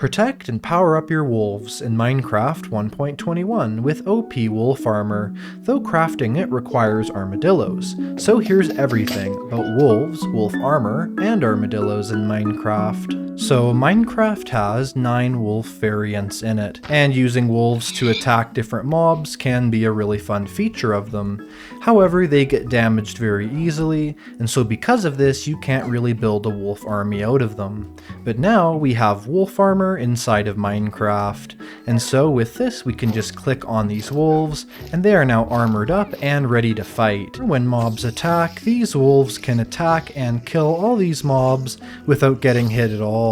Protect and power up your wolves in Minecraft 1.21 with OP Wolf Armor, though crafting it requires armadillos. So here's everything about wolves, wolf armor, and armadillos in Minecraft. So Minecraft has 9 wolf variants in it, and using wolves to attack different mobs can be a really fun feature of them. However, they get damaged very easily, and so because of this you can't really build a wolf army out of them. But now we have wolf armor inside of Minecraft, and so with this we can just click on these wolves, and they are now armored up and ready to fight. When mobs attack, these wolves can attack and kill all these mobs without getting hit at all.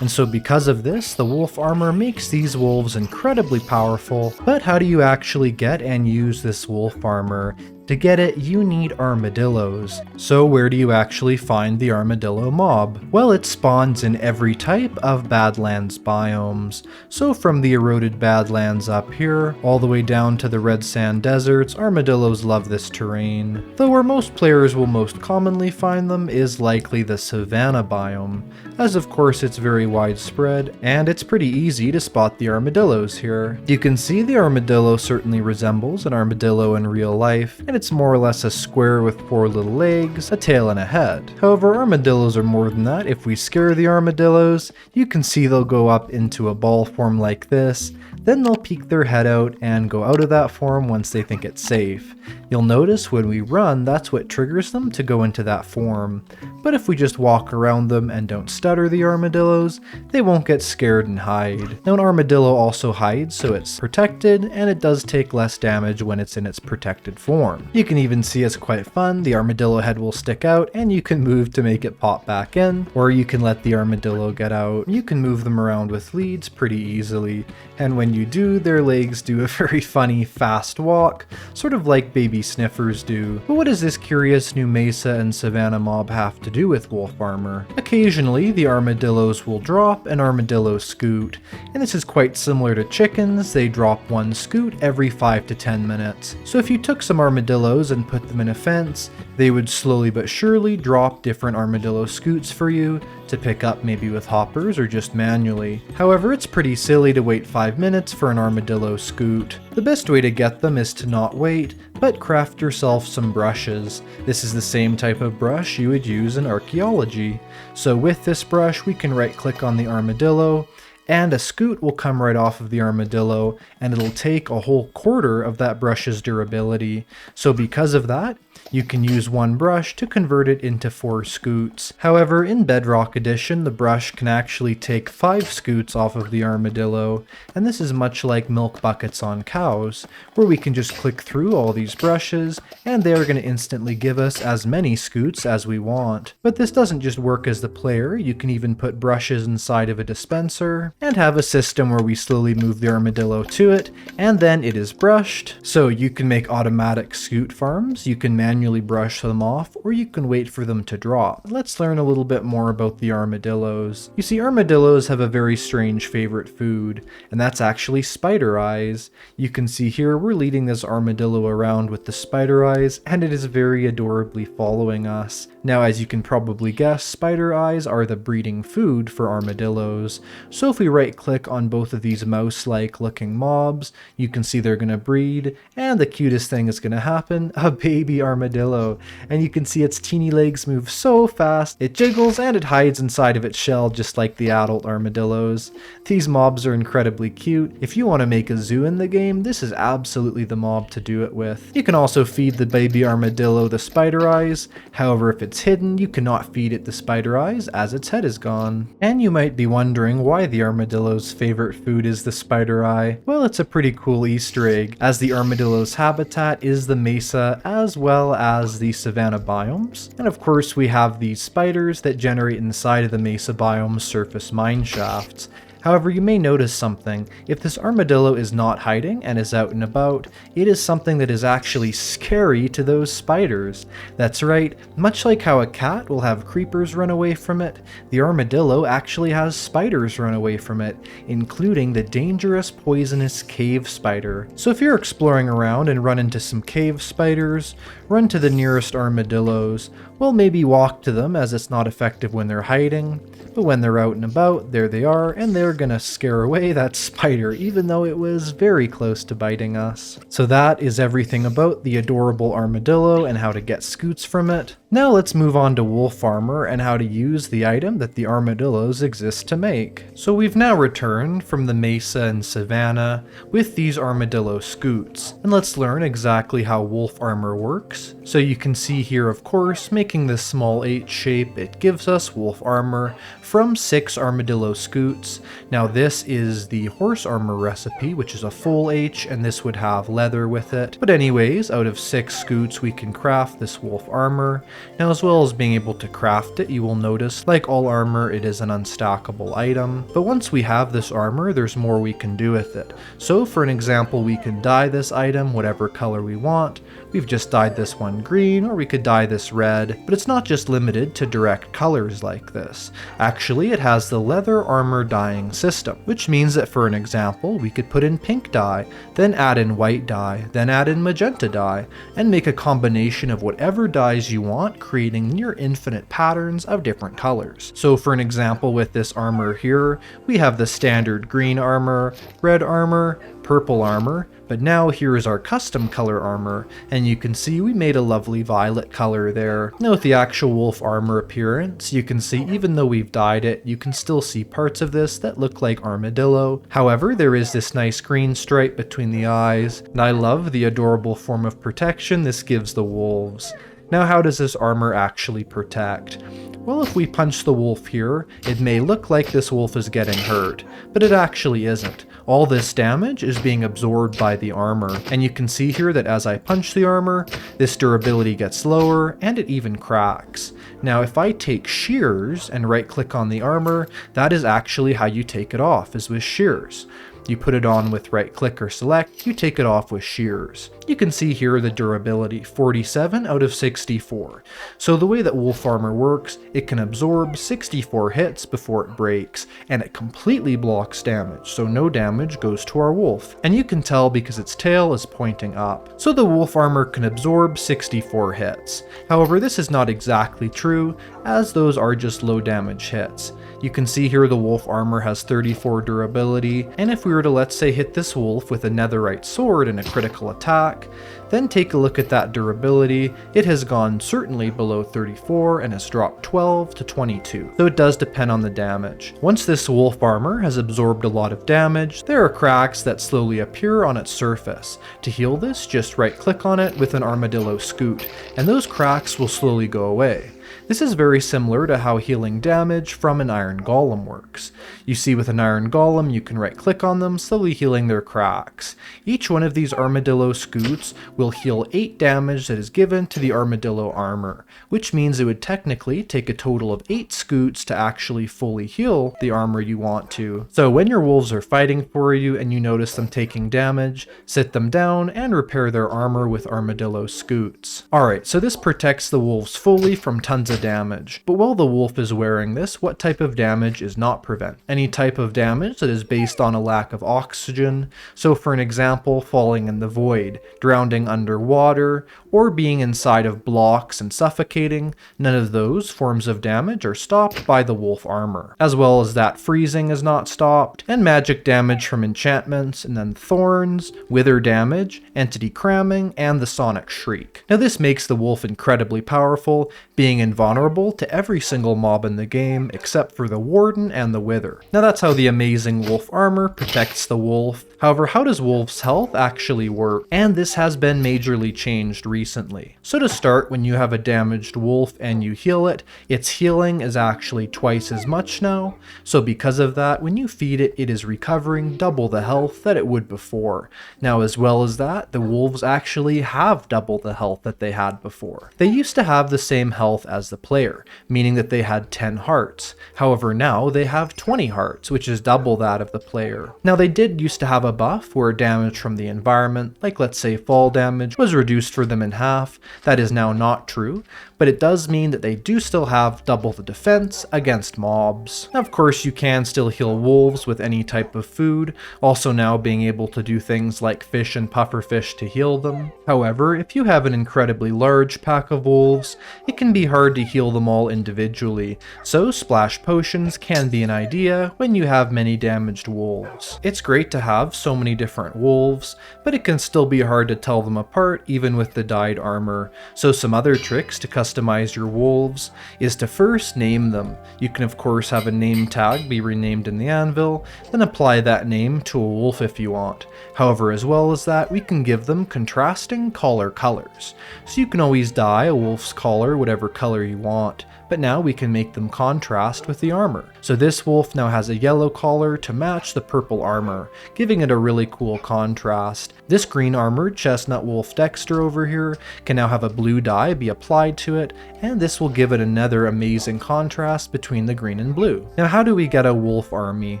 And so because of this, the wolf armor makes these wolves incredibly powerful. But how do you actually get and use this wolf armor? To get it, you need armadillos. So where do you actually find the armadillo mob? Well, it spawns in every type of Badlands biomes. So from the eroded Badlands up here, all the way down to the red sand deserts, armadillos love this terrain. Though where most players will most commonly find them is likely the savanna biome, as of course it's very widespread, and it's pretty easy to spot the armadillos here. You can see the armadillo certainly resembles an armadillo in real life, and it's more or less a square with 4 little legs, a tail, and a head. However, armadillos are more than that. If we scare the armadillos, you can see they'll go up into a ball form like this, then they'll peek their head out and go out of that form once they think it's safe. You'll notice when we run, that's what triggers them to go into that form. But if we just walk around them and don't stutter the armadillos, they won't get scared and hide. Now an armadillo also hides, so it's protected, and it does take less damage when it's in its protected form. You can even see it's quite fun. The armadillo head will stick out, and you can move to make it pop back in, or you can let the armadillo get out. You can move them around with leads pretty easily, and when you do, their legs do a very funny fast walk, sort of like baby sniffers do. But what does this curious new mesa and savanna mob have to do with wolf armor? Occasionally, the armadillos will drop an armadillo scute, and this is quite similar to chickens. They drop 1 scute every 5 to 10 minutes. So if you took some armadillos and put them in a fence, they would slowly but surely drop different armadillo scutes for you to pick up, maybe with hoppers or just manually. However, it's pretty silly to wait 5 minutes for an armadillo scute. The best way to get them is to not wait, but craft yourself some brushes. This is the same type of brush you would use in archaeology. So with this brush, we can right click on the armadillo, and a scute will come right off of the armadillo, and it'll take a whole quarter of that brush's durability. So because of that, you can use 1 brush to convert it into 4 scutes. However, in Bedrock Edition, the brush can actually take 5 scutes off of the armadillo, and this is much like milk buckets on cows, where we can just click through all these brushes, and they are going to instantly give us as many scutes as we want. But this doesn't just work as the player. You can even put brushes inside of a dispenser, and have a system where we slowly move the armadillo to it, and then it is brushed. So you can make automatic scute farms, you can manually brush them off, or you can wait for them to drop. Let's learn a little bit more about the armadillos. You see, armadillos have a very strange favorite food, and that's actually spider eyes. You can see here we're leading this armadillo around with the spider eyes, and it is very adorably following us. Now, as you can probably guess, spider eyes are the breeding food for armadillos. So if we right click on both of these mouse-like looking mobs, you can see they're going to breed, and the cutest thing is going to happen, a baby armadillo. And you can see its teeny legs move so fast, it jiggles and it hides inside of its shell just like the adult armadillos. These mobs are incredibly cute. If you want to make a zoo in the game, this is absolutely the mob to do it with. You can also feed the baby armadillo the spider eyes. However, if it's hidden, you cannot feed it the spider eyes as its head is gone. And you might be wondering why the armadillo's favorite food is the spider eye. Well, it's a pretty cool Easter egg, as the armadillo's habitat is the mesa as well as the savanna biomes. And of course we have these spiders that generate inside of the mesa biome's surface mine shafts. However, you may notice something. If this armadillo is not hiding and is out and about, it is something that is actually scary to those spiders. That's right, much like how a cat will have creepers run away from it, the armadillo actually has spiders run away from it, including the dangerous poisonous cave spider. So if you're exploring around and run into some cave spiders, run to the nearest armadillos. Well, maybe walk to them, as it's not effective when they're hiding, but when they're out and about, there they are, and they're are gonna scare away that spider, even though it was very close to biting us. So that is everything about the adorable armadillo and how to get scutes from it. Now let's move on to wolf armor and how to use the item that the armadillos exist to make. So we've now returned from the mesa and savanna with these armadillo scutes, and let's learn exactly how wolf armor works. So you can see here, of course, making this small H shape, it gives us wolf armor from 6 armadillo scutes. Now this is the horse armor recipe, which is a full H, and this would have leather with it. But anyways, out of 6 scutes we can craft this wolf armor. Now, as well as being able to craft it, you will notice, like all armor, it is an unstackable item. But once we have this armor, there's more we can do with it. So for an example, we can dye this item whatever color we want. We've just dyed this one green, or we could dye this red, but it's not just limited to direct colors like this. Actually, it has the leather armor dyeing system, which means that for an example, we could put in pink dye, then add in white dye, then add in magenta dye, and make a combination of whatever dyes you want, creating near infinite patterns of different colors. So for an example with this armor here, we have the standard green armor, red armor, purple armor, but now here is our custom color armor, and you can see we made a lovely violet color there. Now with the actual wolf armor appearance, you can see even though we've dyed it, you can still see parts of this that look like armadillo. However, there is this nice green stripe between the eyes, and I love the adorable form of protection this gives the wolves. Now how does this armor actually protect? Well, if we punch the wolf here, it may look like this wolf is getting hurt, but it actually isn't. All this damage is being absorbed by the armor, and you can see here that as I punch the armor, this durability gets lower and it even cracks. Now if I take shears and right click on the armor, that is actually how you take it off, is with shears. You put it on with right click or select, you take it off with shears. You can see here the durability, 47 out of 64. So the way that wolf armor works, it can absorb 64 hits before it breaks, and it completely blocks damage, so no damage goes to our wolf. And you can tell because its tail is pointing up. So the wolf armor can absorb 64 hits. However, this is not exactly true, as those are just low damage hits. You can see here the wolf armor has 34 durability, and if we were to, let's say, hit this wolf with a netherite sword in a critical attack, then take a look at that durability, it has gone certainly below 34 and has dropped 12 to 22, though it does depend on the damage. Once this wolf armor has absorbed a lot of damage, there are cracks that slowly appear on its surface. To heal this, just right click on it with an armadillo scute, and those cracks will slowly go away. This is very similar to how healing damage from an iron golem works. You see with an iron golem, you can right click on them, slowly healing their cracks. Each one of these armadillo scutes will heal 8 damage that is given to the armadillo armor, which means it would technically take a total of 8 scutes to actually fully heal the armor you want to. So when your wolves are fighting for you and you notice them taking damage, sit them down and repair their armor with armadillo scutes. Alright, so this protects the wolves fully from tons of damage. But while the wolf is wearing this, what type of damage is not prevent? Any type of damage that is based on a lack of oxygen. So for an example, falling in the void, drowning underwater, or being inside of blocks and suffocating, none of those forms of damage are stopped by the wolf armor. As well as that freezing is not stopped, and magic damage from enchantments, and then thorns, wither damage, entity cramming, and the sonic shriek. Now this makes the wolf incredibly powerful, being invulnerable to every single mob in the game except for the Warden and the Wither. Now that's how the amazing wolf armor protects the wolf. However, how does wolf's health actually work? And this has been majorly changed recently. So to start, when you have a damaged wolf and you heal it, its healing is actually twice as much now. So because of that, when you feed it, it is recovering double the health that it would before. Now as well as that, the wolves actually have double the health that they had before. They used to have the same health as the player, meaning that they had 10 hearts. However, now they have 20 hearts, which is double that of the player. Now they did used to have a buff where damage from the environment, like let's say fall damage, was reduced for them in half. That is now not true, but it does mean that they do still have double the defense against mobs. Of course, you can still heal wolves with any type of food, also now being able to do things like fish and pufferfish to heal them. However, if you have an incredibly large pack of wolves, it can be hard to heal them all individually, so splash potions can be an idea when you have many damaged wolves. It's great to have so many different wolves, but it can still be hard to tell them apart even with the dyed armor, so some other tricks to customize your wolves is to first name them. You can of course have a name tag be renamed in the anvil, then apply that name to a wolf if you want. However, as well as that, we can give them contrasting collar colors. So you can always dye a wolf's collar whatever color you want, but now we can make them contrast with the armor. So this wolf now has a yellow collar to match the purple armor, giving it a really cool contrast. This green armored chestnut wolf Dexter over here can now have a blue dye be applied to it, and this will give it another amazing contrast between the green and blue. Now how do we get a wolf army?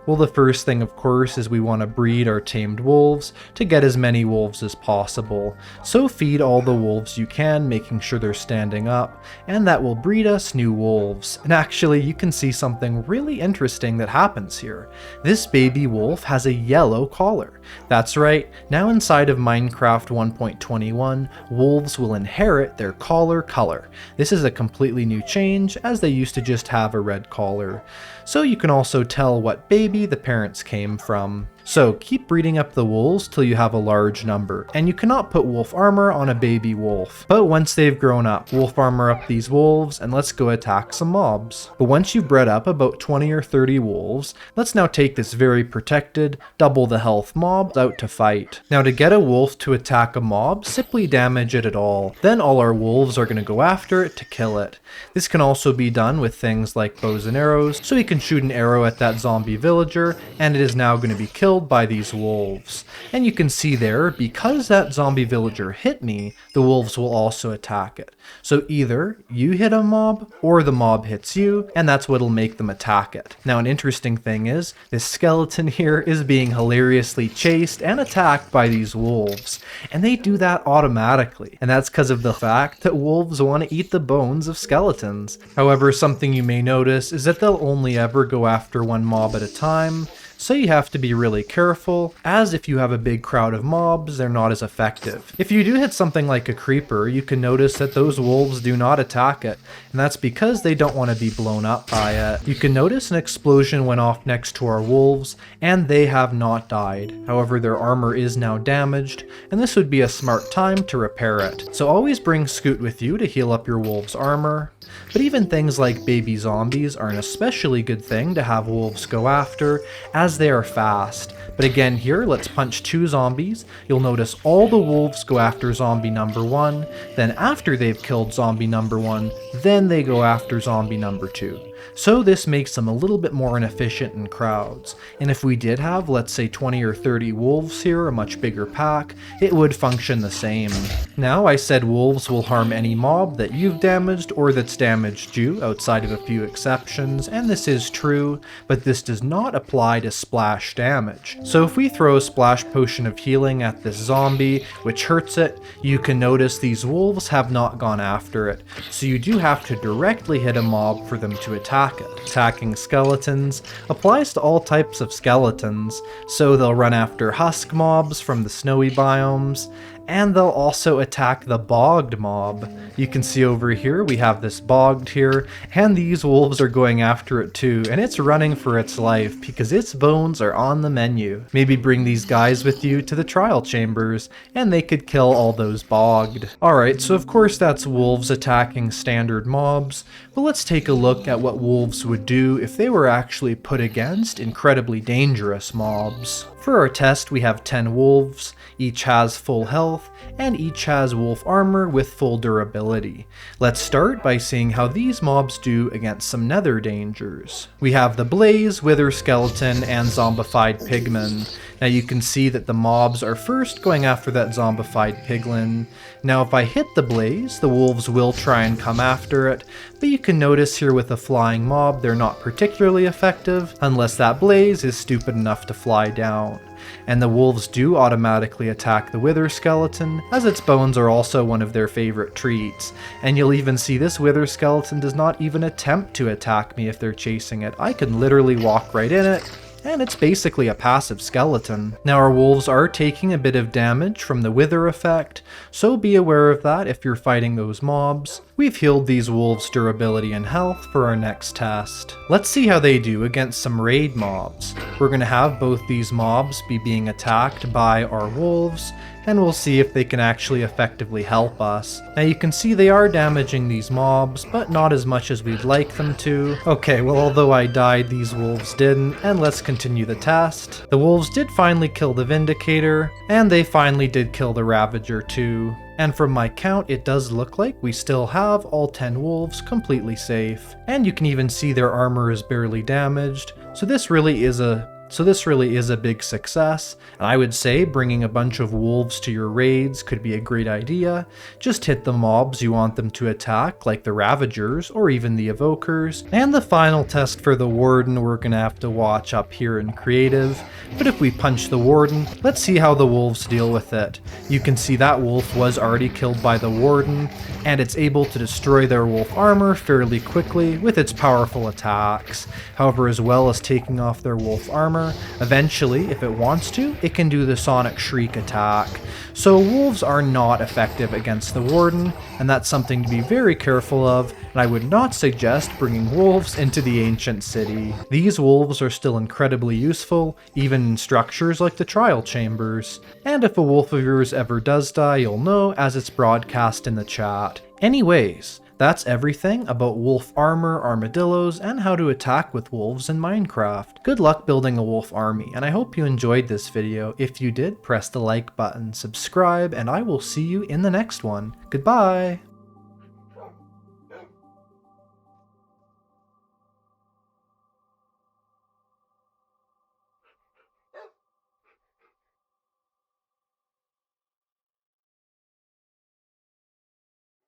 Well, the first thing of course is we want to breed our tamed wolves to get as many wolves as possible. So feed all the wolves you can, making sure they're standing up, and that will breed us new wolves. And actually you can see something really interesting that happens here. This baby wolf has a yellow collar. That's right, now inside of Minecraft 1.21, wolves will inherit their collar color. This is a completely new change, as they used to just have a red collar. So you can also tell what baby the parents came from. So keep breeding up the wolves till you have a large number, and you cannot put wolf armor on a baby wolf. But once they've grown up, wolf armor up these wolves and let's go attack some mobs. But once you've bred up about 20 or 30 wolves, let's now take this very protected, double the health mob out to fight. Now to get a wolf to attack a mob, simply damage it at all. Then all our wolves are going to go after it to kill it. This can also be done with things like bows and arrows, so you can shoot an arrow at that zombie villager and it is now going to be killed by these wolves. And you can see there, because that zombie villager hit me, the wolves will also attack it. So either you hit a mob or the mob hits you, and that's what'll make them attack it. Now an interesting thing is, this skeleton here is being hilariously chased and attacked by these wolves, and they do that automatically, and that's because of the fact that wolves want to eat the bones of skeletons. However, something you may notice is that they'll only ever go after one mob at a time, so you have to be really careful, as if you have a big crowd of mobs, they're not as effective. If you do hit something like a creeper, you can notice that those wolves do not attack it, and that's because they don't want to be blown up by it. You can notice an explosion went off next to our wolves, and they have not died. However, their armor is now damaged, and this would be a smart time to repair it. So always bring Scute with you to heal up your wolves' armor. But even things like baby zombies are an especially good thing to have wolves go after, as they are fast. But again here, let's punch 2 zombies. You'll notice all the wolves go after zombie number 1, then after they've killed zombie number 1, then they go after zombie number 2. So this makes them a little bit more inefficient in crowds, and if we did have, let's say 20 or 30 wolves here, a much bigger pack, it would function the same. Now I said wolves will harm any mob that you've damaged or that's damaged you, outside of a few exceptions, and this is true, but this does not apply to splash damage. So if we throw a splash potion of healing at this zombie, which hurts it, you can notice these wolves have not gone after it, so you do have to directly hit a mob for them to attack it. Attacking skeletons applies to all types of skeletons, so they'll run after husk mobs from the snowy biomes, and they'll also attack the bogged mob. You can see over here we have this bogged here, and these wolves are going after it too, and it's running for its life because its bones are on the menu. Maybe bring these guys with you to the trial chambers, and they could kill all those bogged. Alright, so of course that's wolves attacking standard mobs, but let's take a look at what wolves would do if they were actually put against incredibly dangerous mobs. For our test, we have 10 wolves, each has full health, and each has wolf armor with full durability. Let's start by seeing how these mobs do against some nether dangers. We have the Blaze, Wither Skeleton, and Zombified Pigman. Now you can see that the mobs are first going after that zombified piglin. Now if I hit the Blaze, the wolves will try and come after it, but you can notice here with a flying mob they're not particularly effective unless that Blaze is stupid enough to fly down. and the wolves do automatically attack the wither skeleton, as its bones are also one of their favorite treats. And you'll even see this wither skeleton does not even attempt to attack me if they're chasing it. I can literally walk right in it, and it's basically a passive skeleton. Now our wolves are taking a bit of damage from the wither effect, so be aware of that if you're fighting those mobs. We've healed these wolves' durability and health for our next test. Let's see how they do against some raid mobs. We're going to have both these mobs be being attacked by our wolves, and we'll see if they can actually effectively help us. Now you can see they are damaging these mobs, but not as much as we'd like them to. Okay, well although I died, these wolves didn't, and let's continue the test. The wolves did finally kill the Vindicator, and they finally did kill the Ravager too. And from my count, it does look like we still have all 10 wolves completely safe. And you can even see their armor is barely damaged, so this really is a big success, and I would say bringing a bunch of wolves to your raids could be a great idea. Just hit the mobs you want them to attack, like the Ravagers or even the Evokers. And the final test for the Warden we're gonna have to watch up here in Creative, but if we punch the Warden, let's see how the wolves deal with it. You can see that wolf was already killed by the Warden, and it's able to destroy their wolf armor fairly quickly with its powerful attacks. However, as well as taking off their wolf armor, eventually, if it wants to, it can do the Sonic Shriek attack. So wolves are not effective against the Warden, and that's something to be very careful of, and I would not suggest bringing wolves into the ancient city. These wolves are still incredibly useful, even in structures like the trial chambers. And if a wolf of yours ever does die, you'll know as it's broadcast in the chat. Anyways, that's everything about wolf armor, armadillos, and how to attack with wolves in Minecraft. Good luck building a wolf army, and I hope you enjoyed this video. If you did, press the like button, subscribe, and I will see you in the next one. Goodbye!